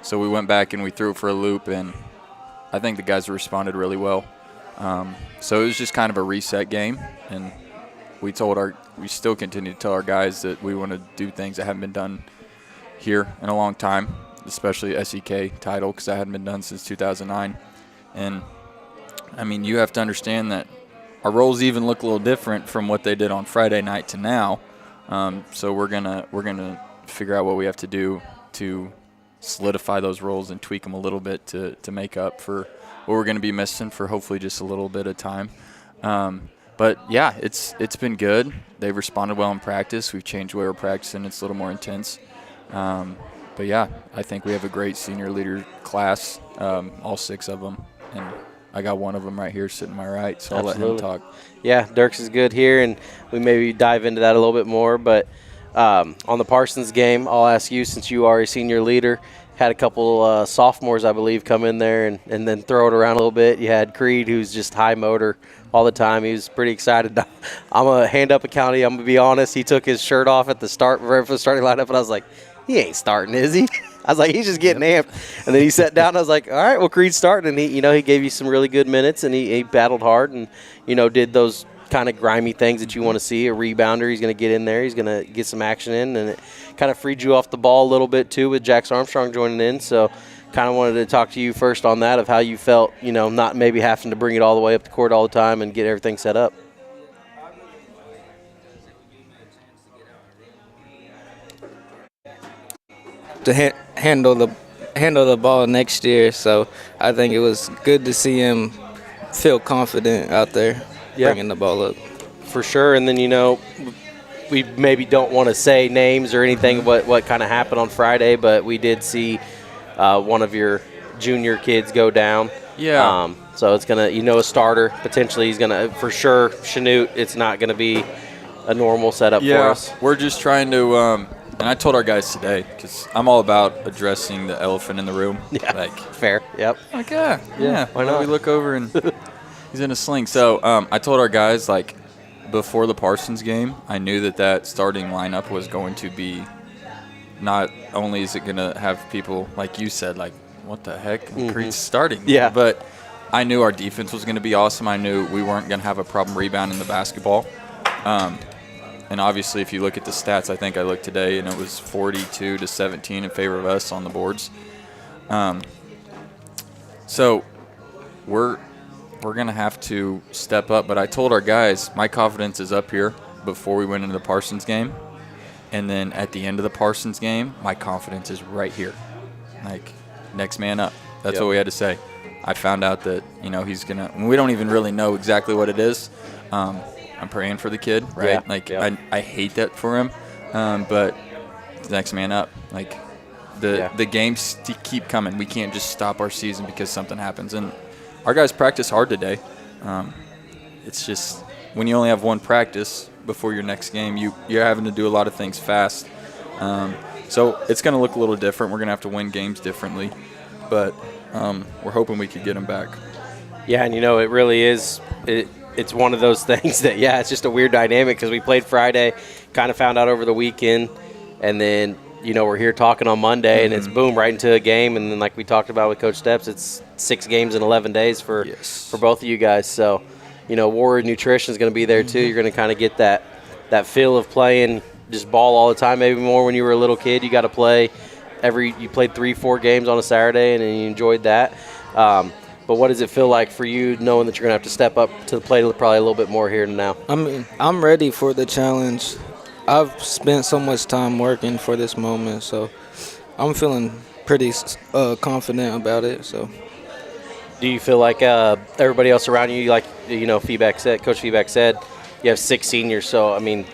So we went back and we threw it for a loop, and I think the guys responded really well. So it was just kind of a reset game, and we still continue to tell our guys that we want to do things that haven't been done here in a long time, especially SEK title, because that hadn't been done since 2009. And, I mean, you have to understand that our roles even look a little different from what they did on Friday night to now. So we're gonna figure out what we have to do to solidify those roles and tweak them a little bit to make up for what we're going to be missing for hopefully just a little bit of time. But yeah, it's been good. They've responded well in practice. We've changed the way we're practicing. It's a little more intense. But yeah, I think we have a great senior leader class, all 6 of them, and I got one of them right here sitting to my right, so Absolutely. I'll let him talk. Yeah, Dirks is good here, and we maybe dive into that a little bit more. But on the Parsons game, I'll ask you, since you are a senior leader, had a couple sophomores, I believe, come in there and then throw it around a little bit. You had Creed, who's just high motor all the time. He was pretty excited. I'm going to hand up a county. I'm going to be honest. He took his shirt off at the start, right for the starting lineup, and I was like, he ain't starting, is he? I was like, he's just getting amped. And then he sat down. I was like, all right, well, Creed's starting. And he gave you some really good minutes, and he battled hard and, did those kind of grimy things that you want to see. A rebounder, he's going to get in there. He's going to get some action in, and it kind of freed you off the ball a little bit too with Jax Armstrong joining in. So kind of wanted to talk to you first on that, of how you felt, not maybe having to bring it all the way up the court all the time and get everything set up. To handle the ball next year, so I think it was good to see him feel confident out there, bringing the ball up. For sure. And then we maybe don't want to say names or anything what kind of happened on Friday, but we did see one of your junior kids go down. Yeah. So it's gonna a starter potentially. He's gonna for sure Chanute. It's not gonna be a normal setup for us. We're just trying to. And I told our guys today, because I'm all about addressing the elephant in the room. Yeah, like fair. Yep. Like, yeah. Why not? We look over and he's in a sling. So I told our guys, like, before the Parsons game, I knew that starting lineup was going to be, not only is it going to have people, like you said, like, what the heck? Creed's starting. Yeah. But I knew our defense was going to be awesome. I knew we weren't going to have a problem rebounding the basketball. And obviously, if you look at the stats, I think I looked today, and it was 42-17 in favor of us on the boards. So we're going to have to step up. But I told our guys, my confidence is up here before we went into the Parsons game. And then at the end of the Parsons game, my confidence is right here. Like, next man up. That's what we had to say. I found out that, he's going to – we don't even really know exactly what it is. I'm praying for the kid, right? I hate that for him, but the next man up. Like, the games keep coming. We can't just stop our season because something happens. And our guys practice hard today. It's just when you only have one practice before your next game, you're having to do a lot of things fast. So it's going to look a little different. We're going to have to win games differently, but we're hoping we could get them back. Yeah, and it really is it's one of those things that, it's just a weird dynamic, because we played Friday, kind of found out over the weekend, and then, we're here talking on Monday, and it's boom, right into a game. And then, like we talked about with Coach Steps, it's 6 games in 11 days for both of you guys. So, Warrior Nutrition is going to be there too. You're going to kind of get that feel of playing, just ball all the time, maybe more when you were a little kid? You got to play you played 3-4 games on a Saturday, and you enjoyed that. But what does it feel like for you knowing that you're going to have to step up to the plate probably a little bit more here and now? I mean, I'm ready for the challenge. I've spent so much time working for this moment, so I'm feeling pretty confident about it. So, do you feel like everybody else around you, like Coach Feedback said, you have 6 seniors, so I mean,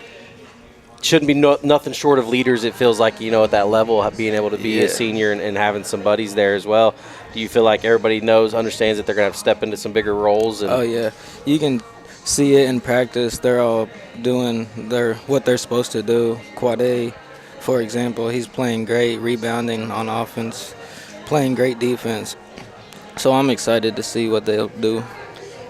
shouldn't be nothing short of leaders. It feels like at that level, being able to be a senior and having some buddies there as well. Do you feel like everybody understands that they're going to have to step into some bigger roles? Oh yeah, you can see it in practice. They're all doing what they're supposed to do. Quade, for example, he's playing great, rebounding on offense, playing great defense. So I'm excited to see what they'll do.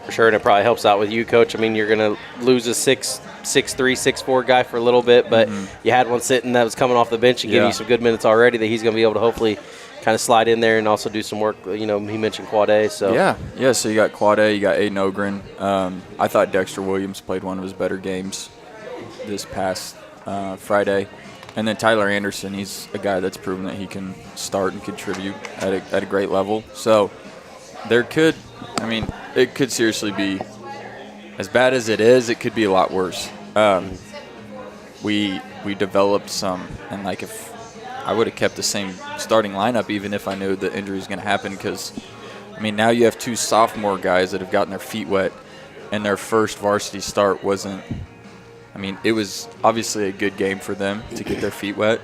For sure, and it probably helps out with you, Coach. I mean, you're going to lose a 6'3", 6'4" guy for a little bit, but you had one sitting that was coming off the bench and giving you some good minutes already that he's going to be able to hopefully kind of slide in there and also do some work. He mentioned Quade. So yeah. So you got Quade, you got Aiden Ogren. I thought Dexter Williams played one of his better games this past Friday, and then Tyler Anderson. He's a guy that's proven that he can start and contribute at a great level. So it could seriously be as bad as it is. It could be a lot worse. We developed some, and if I would have kept the same starting lineup even if I knew the injury was going to happen, because, now you have 2 sophomore guys that have gotten their feet wet, and their first varsity start wasn't – it was obviously a good game for them to get their feet wet.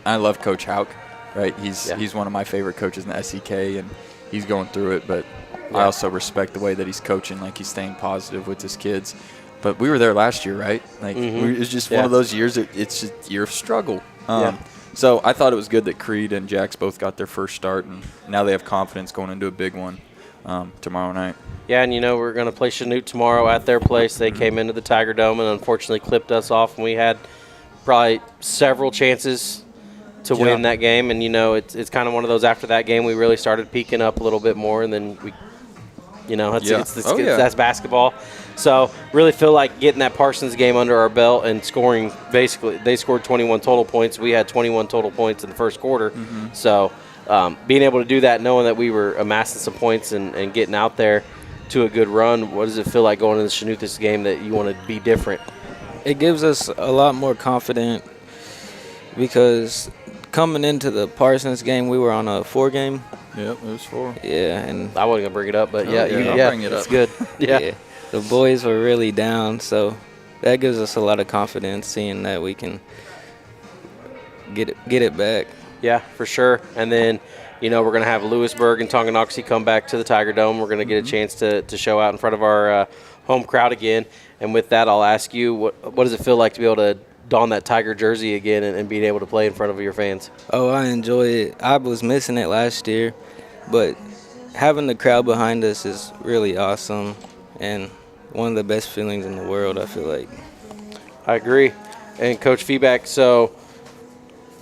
I love Coach Hauk, right? He's one of my favorite coaches in the SEK, and he's going through it, but I also respect the way that he's coaching, he's staying positive with his kids. But we were there last year, right? It was just one of those years. It's just a year of struggle. So I thought it was good that Creed and Jax both got their first start, and now they have confidence going into a big one tomorrow night. Yeah, and we're going to play Chanute tomorrow at their place. They came into the Tiger Dome and unfortunately clipped us off, and we had probably several chances to win that game. And it's kind of one of those. After that game, we really started peaking up a little bit more, and then we. That's basketball. So really feel like getting that Parsons game under our belt and scoring. Basically, they scored 21 total points. We had 21 total points in the first quarter. So being able to do that, knowing that we were amassing some points and getting out there to a good run, what does it feel like going into the Chanute this game that you want to be different? It gives us a lot more confidence because coming into the Parsons game, we were on a 4-game. Yep, it was 4. Yeah, and I wasn't gonna bring it up, but I'll bring it up. It's good. Yeah. The boys were really down, so that gives us a lot of confidence, seeing that we can get it back. Yeah, for sure. And then, we're gonna have Lewisburg and Tonganoxie come back to the Tiger Dome. We're gonna get a chance to show out in front of our home crowd again. And with that, I'll ask you, what does it feel like to be able to don that Tiger jersey again and being able to play in front of your fans? Oh, I enjoy it. I was missing it last year, but having the crowd behind us is really awesome and one of the best feelings in the world, I feel like. I agree. And Coach Feedback, so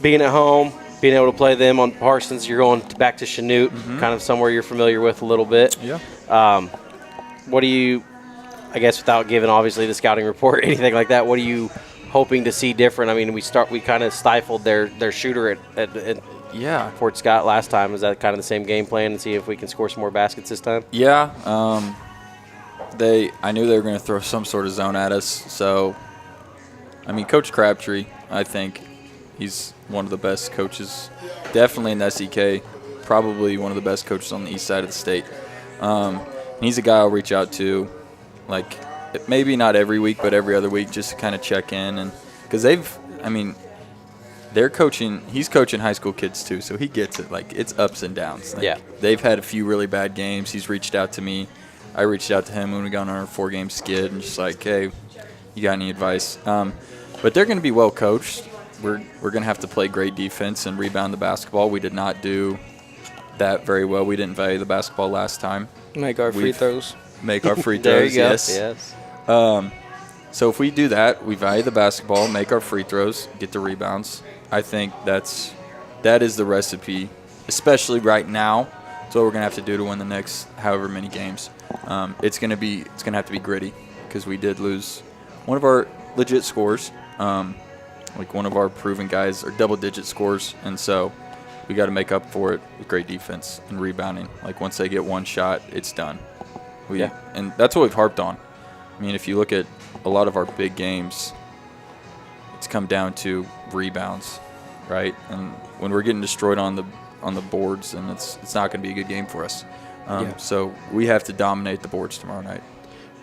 being at home, being able to play them on Parsons, you're going back to Chanute, kind of somewhere you're familiar with a little bit. Yeah. What do you, I guess without giving obviously the scouting report or anything like that, what are you hoping to see different? We kind of stifled their shooter at Fort Scott last time. Is that kind of the same game plan and see if we can score some more baskets this time? Yeah. I knew they were going to throw some sort of zone at us. So, Coach Crabtree, I think he's one of the best coaches, definitely in the SEK, probably one of the best coaches on the east side of the state. He's a guy I'll reach out to, maybe not every week, but every other week, just to kind of check in. And because they're coaching, he's coaching high school kids too, so he gets it. It's ups and downs. They've had a few really bad games. He's reached out to me. I reached out to him when we got on our 4-game skid and just hey, you got any advice? But they're going to be well coached. We're going to have to play great defense and rebound the basketball. We did not do that very well. We didn't value the basketball last time. Make our free throws. Make our free There throws, you go. yes. So if we do that, we value the basketball, make our free throws, get the rebounds. I think that is the recipe, especially right now. That's what we're gonna have to do to win the next however many games. It's gonna have to be gritty because we did lose one of our legit scores. Like one of our proven guys are double-digit scores, and so we got to make up for it with great defense and rebounding. Like once they get one shot, it's done. And that's what we've harped on. I mean, if you look at a lot of our big games, it's come down to rebounds, right? And when we're getting destroyed on the boards, then it's not going to be a good game for us. So we have to dominate the boards tomorrow night.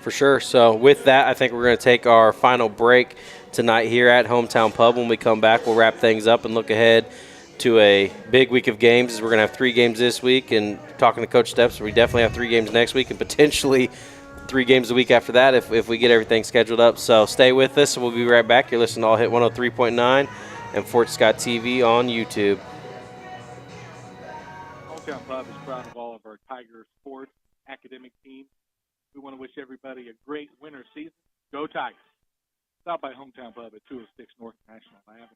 For sure. So with that, I think we're going to take our final break tonight here at Hometown Pub. When we come back, we'll wrap things up and look ahead to a big week of games. We're going to have 3 games this week, and talking to Coach Steps, we definitely have 3 games next week and potentially 3 games a week after that if we get everything scheduled up. So stay with us. We'll be right back. You're listening to All Hit 103.9 and Fort Scott TV on YouTube. Hometown Pub is proud of all of our Tiger sports academic teams. We want to wish everybody a great winter season. Go Tigers. Stop by Hometown Pub at 206 North National Avenue.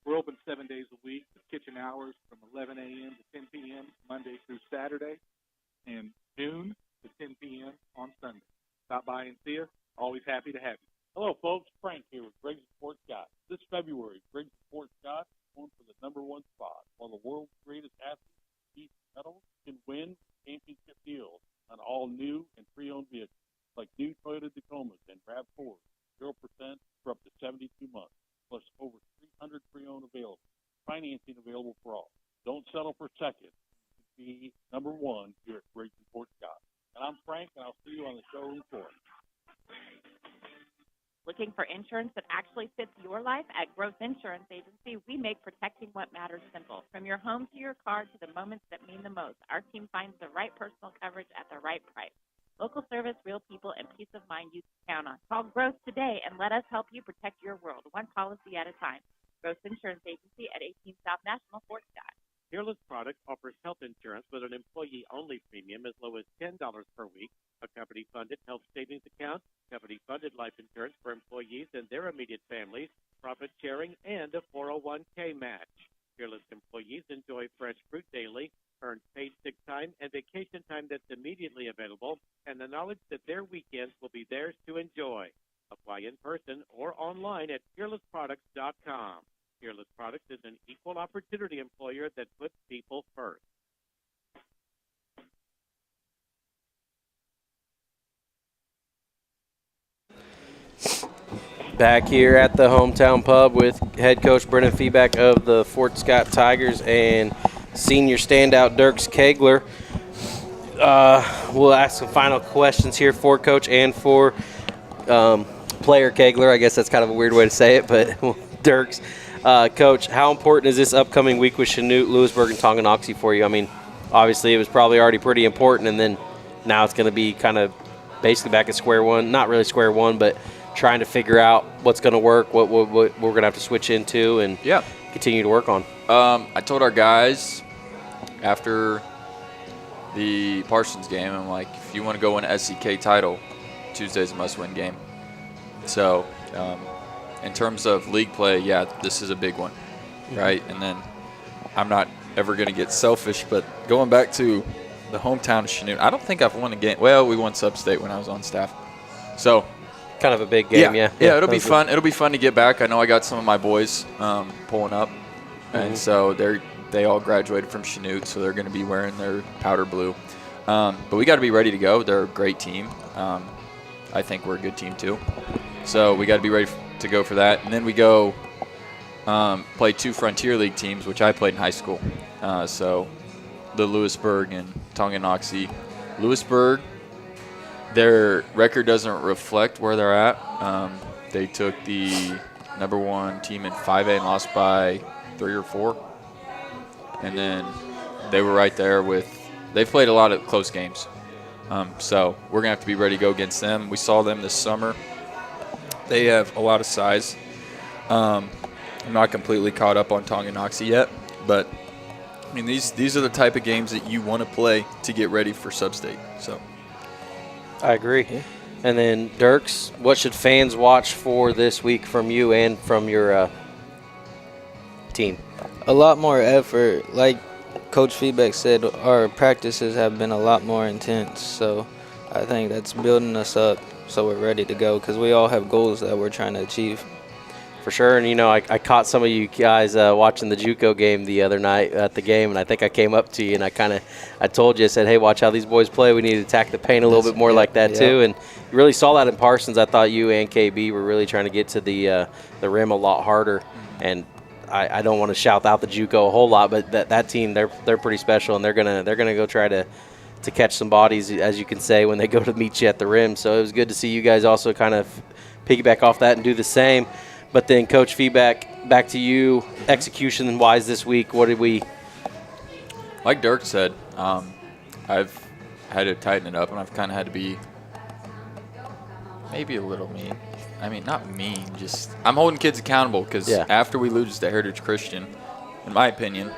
We're open 7 days a week with kitchen hours from 11 a.m. to 10 p.m. Monday through Saturday and noon to 10 p.m. on Sunday. Stop by and see us. Always happy to have you. Hello, folks. Frank here with Briggs & Fort Scott. This February, Briggs & Fort Scott is going for the #1 spot, while the world's greatest athletes compete for medals can win championship deals on all new and pre-owned vehicles, like new Toyota Tacomas and RAV4s, 0% for up to 72 months, plus over 300 pre-owned available. Financing available for all. Don't settle for second. Be #1 here at Briggs & Fort Scott. And I'm Frank, and I'll see you on the showroom floor. Looking for insurance that actually fits your life? At Growth Insurance Agency, we make protecting what matters simple. From your home to your car to the moments that mean the most, our team finds the right personal coverage at the right price. Local service, real people, and peace of mind you can count on. Call Growth today and let us help you protect your world, one policy at a time. Growth Insurance Agency at 18 South National, Fort Scott. Peerless Products offers health insurance with an employee-only premium as low as $10 per week, a company-funded health savings account, company-funded life insurance for employees and their immediate families, profit sharing, and a 401k match. Peerless employees enjoy fresh fruit daily, earn paid sick time and vacation time that's immediately available, and the knowledge that their weekends will be theirs to enjoy. Apply in person or online at peerlessproducts.com. Peerless Products is an equal opportunity employer that puts people first. Back here at the Hometown Pub with head coach Brennan Feeback of the Fort Scott Tigers and senior standout Dirks Kegler. We'll ask some final questions here for Coach and for player Kegler. I guess that's kind of a weird way to say it, but Dirks. Coach, how important is this upcoming week with Chanute, Lewisburg, and Tonganoxie for you? I mean, obviously it was probably already pretty important, and then now it's going to be kind of basically back at square one. Not really square one, but trying to figure out what's going to work, what we're going to have to switch into, and continue to work on. I told our guys after the Parsons game, I'm like, if you want to go win an SCK title, Tuesday's a must-win game. So in terms of league play, this is a big one, right? And then I'm not ever going to get selfish, but going back to the hometown of Chanute, I don't think I've won a game. Well, we won Sub-State when I was on staff. So kind of a big game, yeah. It'll be fun. It'll be fun to get back. I know I got some of my boys pulling up, and so they all graduated from Chanute, so they're going to be wearing their powder blue. But we got to be ready to go. They're a great team. I think we're a good team too. So we got to be ready to go for that. And then we go play 2 Frontier League teams, which I played in high school. So the Lewisburg and Tonganoxie. Lewisburg, their record doesn't reflect where they're at. They took the #1 team in 5A and lost by 3 or 4. And then they were right there they've played a lot of close games. So we're going to have to be ready to go against them. We saw them this summer. They have a lot of size. I'm not completely caught up on Tonganoxie yet, but I mean these are the type of games that you want to play to get ready for Sub-State. So I agree. Yeah. And then Dirks, what should fans watch for this week from you and from your team? A lot more effort. Like Coach Feeback said, our practices have been a lot more intense. So I think that's building us up so we're ready to go because we all have goals that we're trying to achieve. For sure, and I caught some of you guys watching the JUCO game the other night at the game, and I think I came up to you and I told you, I said, hey, watch how these boys play. We need to attack the paint a little bit more like that too, and you really saw that in Parsons. I thought you and KB were really trying to get to the rim a lot harder, and I don't want to shout out the JUCO a whole lot, but that team, they're pretty special, and they're gonna go try to catch some bodies, as you can say, when they go to meet you at the rim. So it was good to see you guys also kind of piggyback off that and do the same. But then, Coach, feedback back to you, execution-wise this week, what did we – Like Dirk said, I've had to tighten it up, and I've kind of had to be maybe a little mean. I mean, not mean, just I'm holding kids accountable because after we lose to Heritage Christian, in my opinion,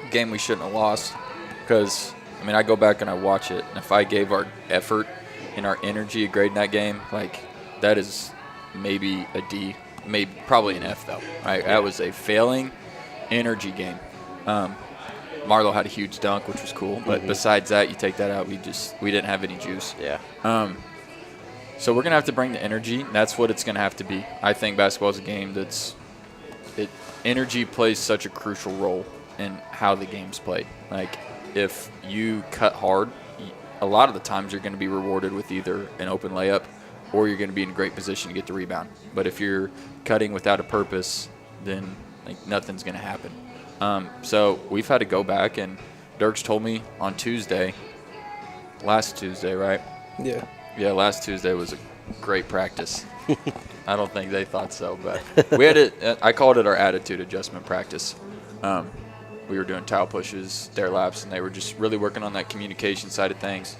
a game we shouldn't have lost because, I mean, I go back and I watch it, and if I gave our effort and our energy a grade in that game, like that is maybe a D. Maybe probably an F though. Right, that was a failing energy game. Marlo had a huge dunk, which was cool, but besides that, you take that out, we didn't have any juice. Yeah. So we're gonna have to bring the energy. That's what it's gonna have to be. I think basketball is a game energy plays such a crucial role in how the game's played. Like if you cut hard, a lot of the times you're gonna be rewarded with either an open layup or you're going to be in a great position to get the rebound. But if you're cutting without a purpose, then like nothing's going to happen. So we've had to go back, and Dirks told me on last Tuesday, right? Yeah. Yeah, last Tuesday was a great practice. I don't think they thought so, but we had it. I called it our attitude adjustment practice. We were doing towel pushes, stair laps, and they were just really working on that communication side of things.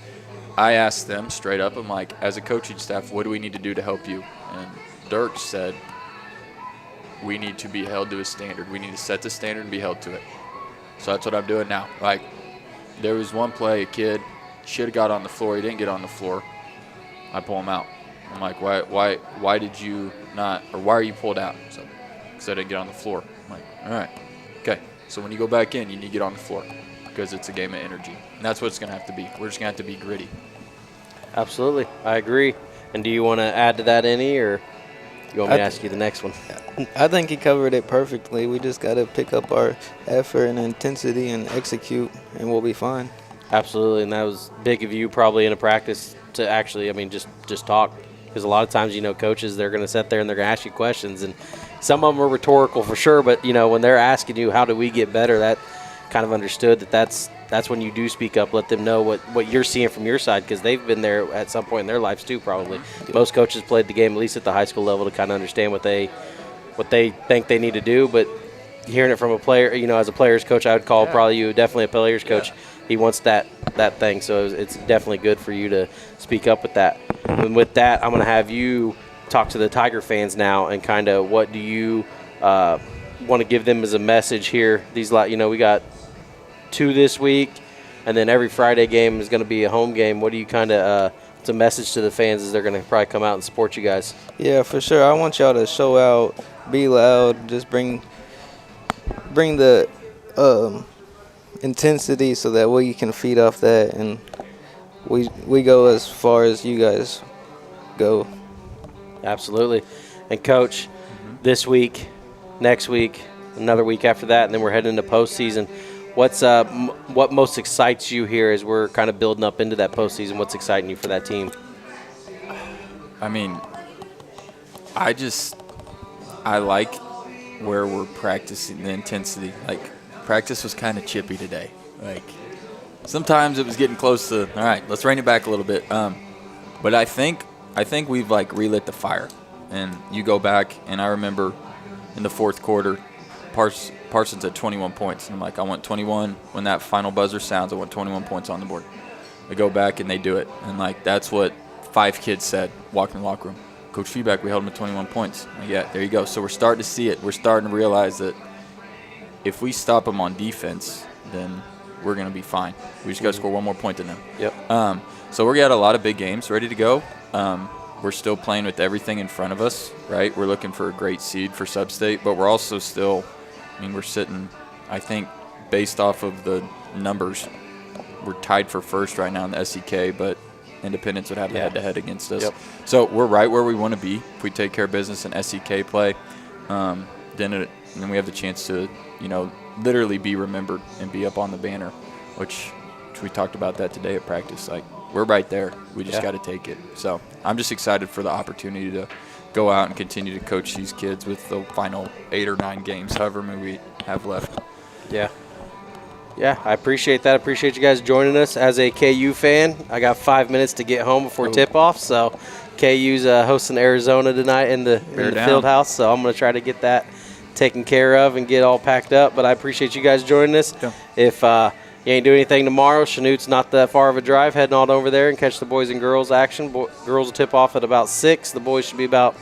I asked them straight up, I'm like, as a coaching staff, what do we need to do to help you? And Dirk said, we need to be held to a standard. We need to set the standard and be held to it. So that's what I'm doing now. Like, there was one play, a kid should have got on the floor. He didn't get on the floor. I pull him out. I'm like, why did you not, or why are you pulled out? So, because I didn't get on the floor. I'm like, all right, okay. So when you go back in, you need to get on the floor because it's a game of energy. And that's what it's going to have to be. We're just going to have to be gritty. Absolutely. I agree. And do you want to add to that any, or you want me to ask you the next one? I think he covered it perfectly. We just got to pick up our effort and intensity and execute, and we'll be fine. Absolutely. And that was big of you probably in a practice to actually, just talk. Because a lot of times, coaches, they're going to sit there and they're going to ask you questions. And some of them are rhetorical for sure. But, when they're asking you, how do we get better, that kind of understood that's when you do speak up. Let them know what you're seeing from your side, because they've been there at some point in their lives too, probably. Most coaches played the game at least at the high school level to kind of understand what they think they need to do. But hearing it from a player, as a player's coach, I would call probably you definitely a player's coach. He wants that thing, so it's definitely good for you to speak up with that. And with that, I'm going to have you talk to the Tiger fans now, and kind of what do you want to give them as a message here? We got 2 this week, and then every Friday game is going to be a home game. What do you it's a message to the fans as they're going to probably come out and support you guys? Yeah, for sure. I want y'all to show out, be loud, just bring the intensity so that we can feed off that, and we go as far as you guys go. Absolutely. And Coach, this week, next week, another week after that, and then we're heading into postseason. What most excites you here as we're kind of building up into that postseason? What's exciting you for that team? I mean, I like where we're practicing the intensity. Like, practice was kind of chippy today. Like, sometimes it was getting close to, all right, let's rein it back a little bit. But I think we've relit the fire. And you go back, and I remember in the fourth quarter, Parsons had 21 points. And I'm like, I want 21. When that final buzzer sounds, I want 21 points on the board. They go back, and they do it. And, that's what 5 kids said walking in the locker room. Coach feedback, we held them to 21 points. Like, yeah, there you go. So we're starting to see it. We're starting to realize that if we stop them on defense, then we're going to be fine. We just got to score one more point than them. Yep. So we got a lot of big games ready to go. We're still playing with everything in front of us, right? We're looking for a great seed for Sub-State, but we're also still, we're sitting, I think, based off of the numbers, we're tied for first right now in the SEK, but Independence would have the head-to-head against us. Yep. So we're right where we want to be if we take care of business in SEK play. then we have the chance to, literally be remembered and be up on the banner, which we talked about that today at practice. Like, we're right there. We just got to take it. So I'm just excited for the opportunity to go out and continue to coach these kids with the final 8 or 9 games, however many we have left. Yeah. Yeah, I appreciate that. I appreciate you guys joining us. As a KU fan, I got 5 minutes to get home before tip-off, so KU's hosting Arizona tonight in the field house, so I'm going to try to get that taken care of and get all packed up. But I appreciate you guys joining us. Yeah. If you ain't doing anything tomorrow, Chanute's not that far of a drive, heading on over there and catch the boys and girls action. Girls will tip off at about 6. The boys should be about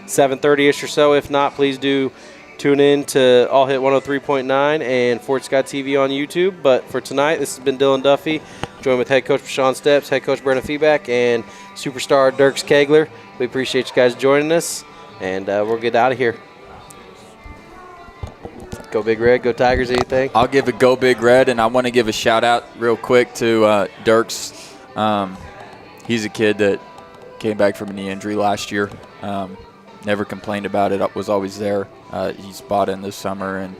7:30-ish or so. If not, please do tune in to All Hit 103.9 and Fort Scott TV on YouTube. But for tonight, this has been Dylan Duffy, joined with head coach Sean Steps, head coach Brenna Feeback, and superstar Dirks Kegler. We appreciate you guys joining us, and we'll get out of here. Go Big Red, go Tigers, anything? I'll give a Go Big Red, and I want to give a shout-out real quick to Dirks. He's a kid that came back from a knee injury last year. Never complained about it, was always there. He's bought in this summer, and,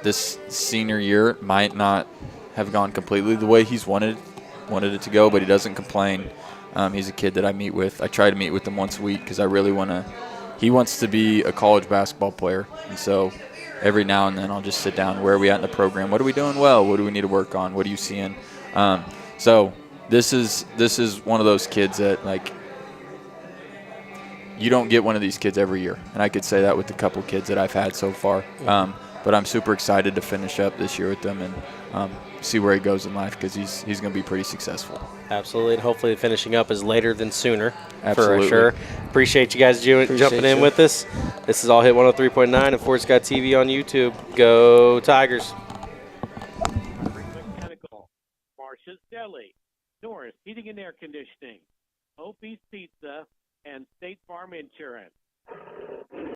this senior year might not have gone completely the way he's wanted it to go, but he doesn't complain. He's a kid that I meet with. I try to meet with him once a week because I really want to – he wants to be a college basketball player. And so every now and then I'll just sit down, where are we at in the program? What are we doing well? What do we need to work on? What are you seeing? So this is one of those kids that, like, you don't get one of these kids every year. And I could say that with a couple kids that I've had so far. But I'm super excited to finish up this year with them and see where he goes in life, because he's going to be pretty successful. Absolutely, and hopefully finishing up is later than sooner. Absolutely. For sure. Appreciate you guys jumping in with us. This is All Hit 103.9 and Fort Scott TV on YouTube. Go Tigers. Mechanical, Marcia's Deli, Norris Heating and Air Conditioning, Opie's Pizza, and State Farm Insurance.